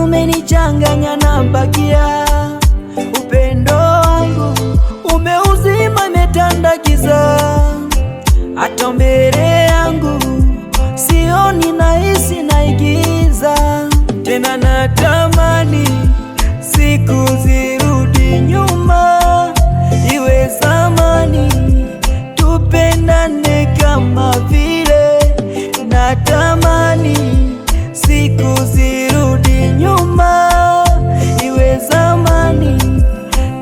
umenichanganya na mbakia. Upendo wangu umeuzima, imetanda giza. Hata mbele yangu sioni, nahisi naigiza. Tena natamani siku zirudi nyuma, iwe zamani, tupendane kama vile. Natamani siku zirudi nyuma, iwe zamani,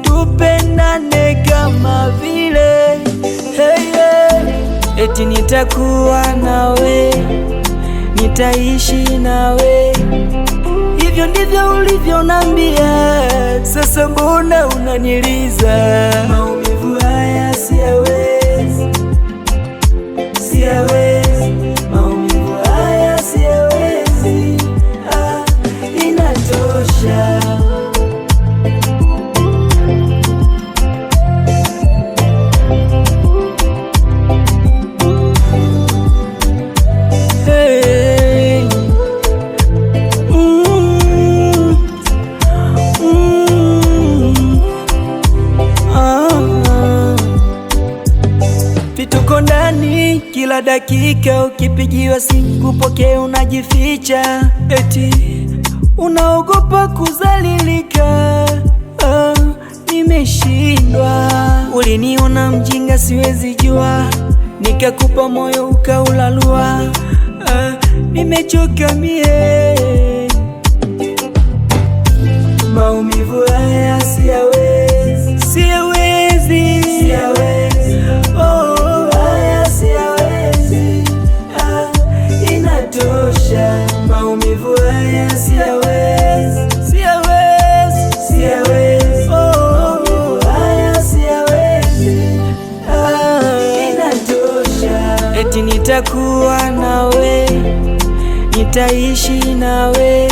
tupendane kama vile. Hey, yeah. Eti nitakuwa nawe, nitaishi nawe, hivyo ndivyo ulivyonambia. Sasa mbona unaniliza? Maumivu haya siyawezi, siyawezi. Maumivu haya siyawezi, inatosha. Vituko ndani kila dakika, ukipigiwa simu kupokea unajificha. Eti unaogopa kuzalilika. Nimeshindwa. Uliniona mjinga siwezi jua, nikakupa moyo ukaulalua. Nimechoka mie. Maumivu haya siyawezi, siyawezi, siyawezi. Oh, haya siyawezi, inatosha. Maumivu haya siyawezi, siyawezi, siyawezi. Oh, haya siyawezi, inatosha. Eti nitakuwa nawe, nitaishi nawe,